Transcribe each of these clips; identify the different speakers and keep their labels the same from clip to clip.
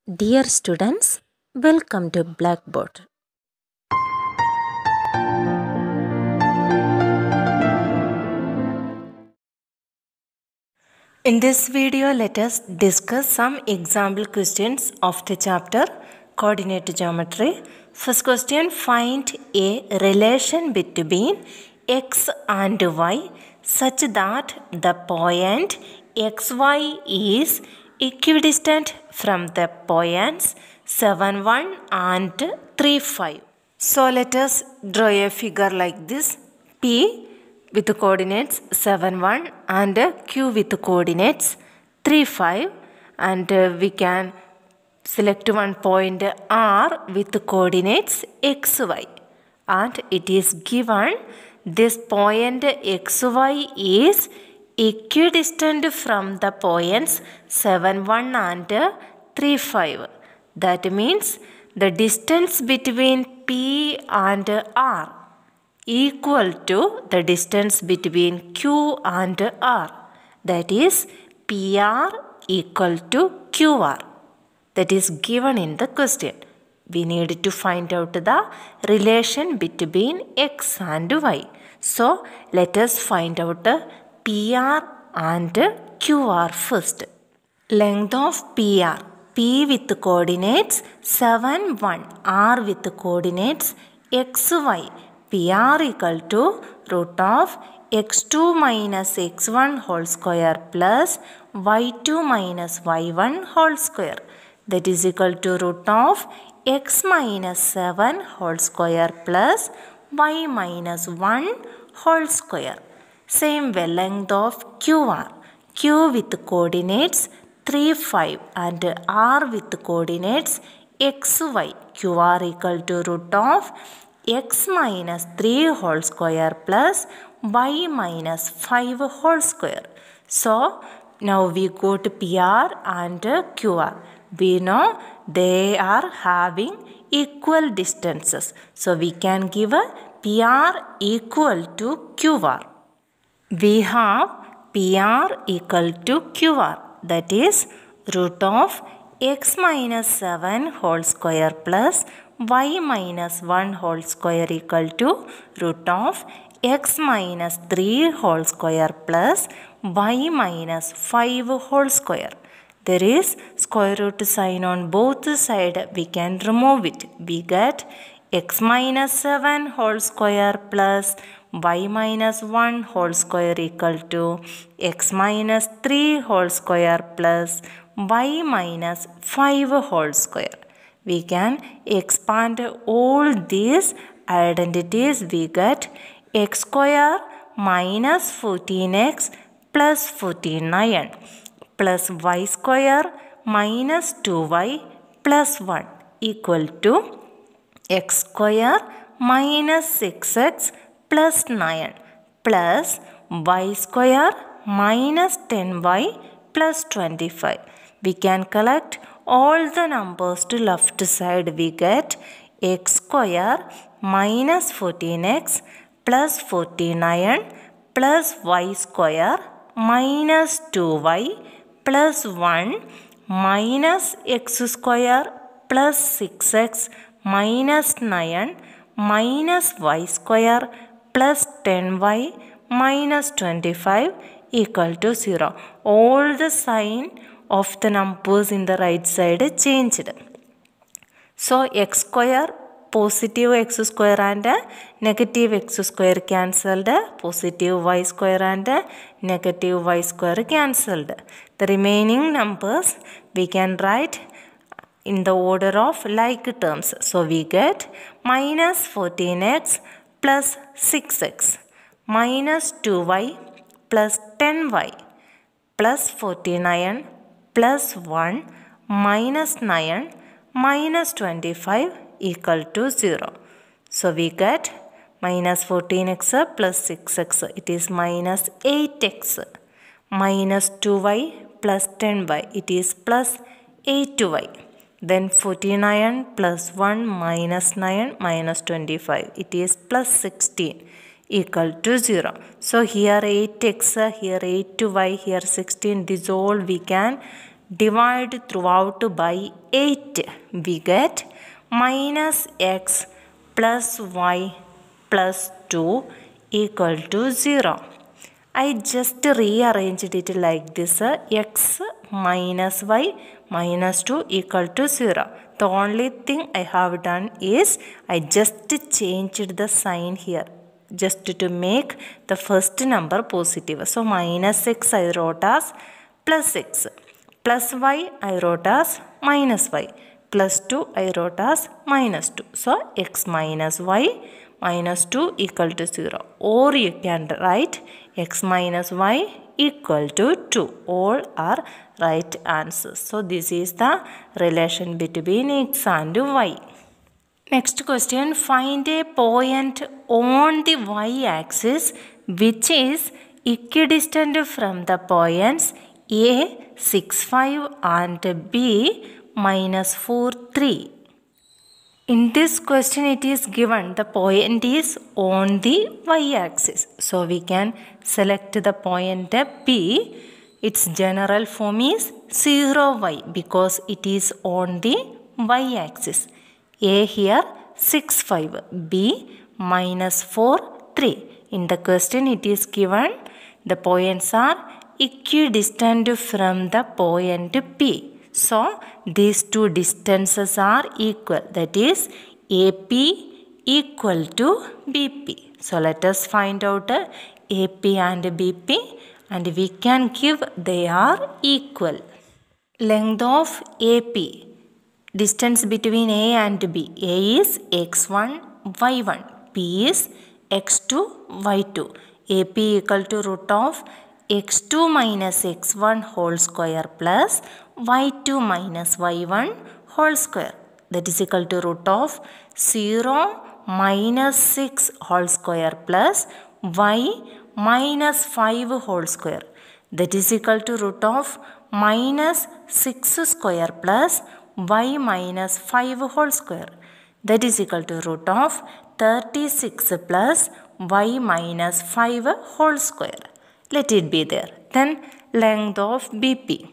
Speaker 1: Dear students, welcome to Blackboard.
Speaker 2: In this video, let us discuss some example questions of the chapter Coordinate Geometry. First question, find a relation between x and y such that the point xy is equidistant from the points 7, 1 and 3, 5. So let us draw a figure like this. P with the coordinates 7, 1 and Q with the coordinates 3, 5, and we can select one point R with the coordinates xy, and it is given this point xy is equidistant from the points 7, 1 and 3, 5. That means the distance between P and R equal to the distance between Q and R. That is PR equal to QR. That is given in the question. We need to find out the relation between X and Y. So let us find out PR and QR first. Length of PR. P with coordinates 7, 1. R with coordinates xy. PR equal to root of x2 minus x1 whole square plus y2 minus y1 whole square. That is equal to root of x minus 7 whole square plus y minus 1 whole square. Same way, length of QR. Q with coordinates 3, 5 and R with coordinates xy. QR equal to root of x minus 3 whole square plus y minus 5 whole square. So now we go to PR and QR. We know they are having equal distances. So we can give a PR equal to QR. We have PR equal to QR. That is root of x minus 7 whole square plus y minus 1 whole square equal to root of x minus 3 whole square plus y minus 5 whole square. There is square root sign on both sides. We can remove it. We get x minus 7 whole square plus y minus 1 whole square equal to x minus 3 whole square plus y minus 5 whole square. We can expand all these identities. We get x square minus 14x plus 49 plus y square minus 2y plus 1 equal to x square minus 6x plus 9 plus y square minus 10y plus 25. We can collect all the numbers to left side. We get x square minus 14x plus 49 plus y square minus 2y plus 1 minus x square plus 6x minus 9 minus y square plus 10y minus 25 equal to 0. All the sign of the numbers in the right side changed. So x square, positive x square and negative x square cancelled, positive y square and negative y square cancelled. The remaining numbers we can write in the order of like terms. So we get minus 14x plus 6x minus 2y plus 10y plus 49 plus 1 minus 9 minus 25 equal to 0. So we get minus 14x plus 6x. It is minus 8x minus 2y plus 10y. It is plus 8y. Then 49 plus 1 minus 9 minus 25. It is plus 16 equal to 0. So here 8x, here 8y, here 16. This all we can divide throughout by 8. We get minus x plus y plus 2 equal to 0. I just rearranged it like this. X minus y minus 2 equal to 0. The only thing I have done is I just changed the sign here just to make the first number positive. So minus x I wrote as plus x. Plus y I wrote as minus y. Plus 2 I wrote as minus 2. So x minus y minus 2 equal to 0. Or you can write x minus y equal to 2. All are right answers. So this is the relation between x and y. Next question, find a point on the y-axis which is equidistant from the points A 6, 5 and B minus 4, 3. In this question it is given the point is on the y-axis. So we can select the point P. Its general form is 0y because it is on the y-axis. A here 6, 5. B minus 4, 3. In the question it is given the points are equidistant from the point P. So these two distances are equal. That is AP equal to BP. So let us find out AP and BP and we can give they are equal. Length of AP. Distance between A and B. A is x1, y1. B is x2, y2. AP equal to root of x2 minus x1 whole square plus y2 minus y1 whole square. That is equal to root of 0 minus 6 whole square plus y minus 5 whole square. That is equal to root of minus 6 square plus y minus 5 whole square. That is equal to root of 36 plus y minus 5 whole square. Let it be there. Then length of BP.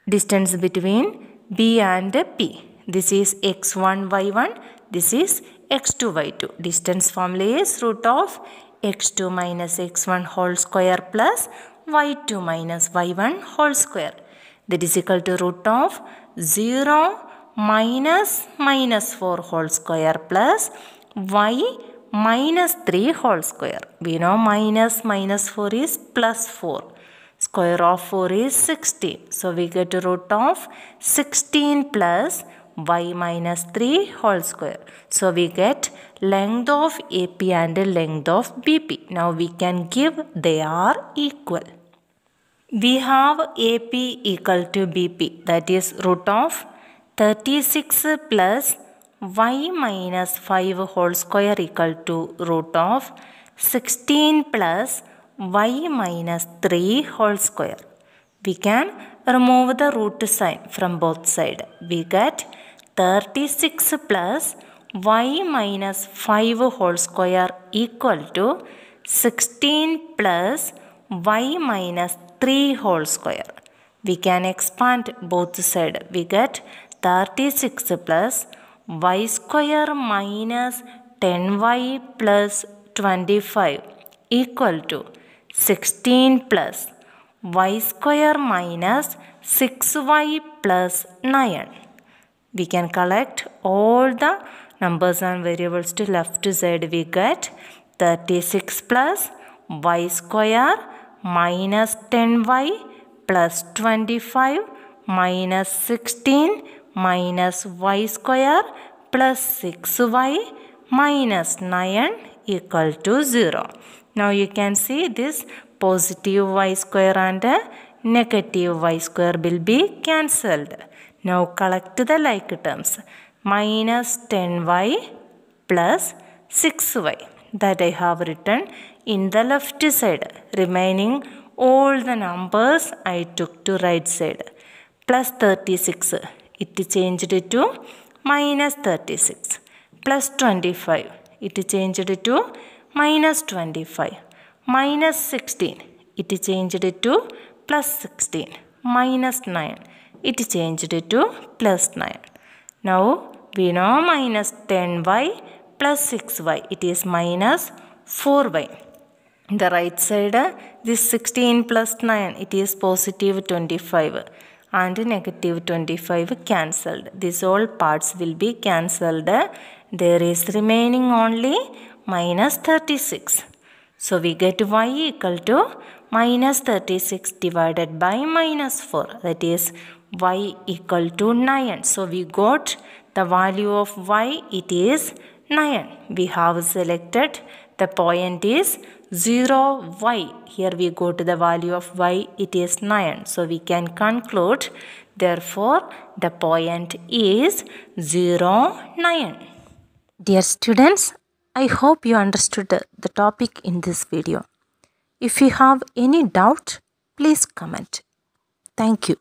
Speaker 2: Distance between B and P. This is x1, y1. This is x2, y2. Distance formula is root of x2 minus x1 whole square plus y2 minus y1 whole square. That is equal to root of 0 minus minus 4 whole square plus y minus 3 whole square. We know minus 4 is plus 4. Square of 4 is 16. So we get root of 16 plus y minus 3 whole square. So we get length of AP and length of BP. Now we can give they are equal. We have AP equal to BP, that is root of 36 plus y minus 5 whole square equal to root of 16 plus y minus 3 whole square. We can remove the root sign from both sides. We get 36 plus y minus 5 whole square equal to 16 plus y minus 3 whole square. We can expand both sides. We get 36 plus y square minus 10y plus 25 equal to 16 plus y square minus 6y plus 9. We can collect all the numbers and variables to left side. We get 36 plus y square minus 10y plus 25 minus 16 minus y square plus 6y minus 9 equal to 0. Now you can see this positive y square and negative y square will be cancelled. Now collect the like terms. Minus 10y plus 6y. That I have written in the left side. Remaining all the numbers I took to right side. Plus 36. It changed to minus 36. Plus 25. It changed to minus 25. Minus 16. It changed to plus 16. Minus 9. it changed to plus 9. Now we know minus 10y plus 6y. It is minus 4y. The right side, this 16 plus 9, it is positive 25 and negative 25 cancelled. These all parts will be cancelled. There is remaining only minus 36. So we get y equal to minus 36 divided by minus 4. That is y equal to 9. So we got the value of y, it is 9. We have selected the point is 0y. Here we go to the value of y, it is 9. So we can conclude, therefore the point is 0, 9.
Speaker 1: Dear students, I hope you understood the topic in this video. If you have any doubt, please comment. Thank you.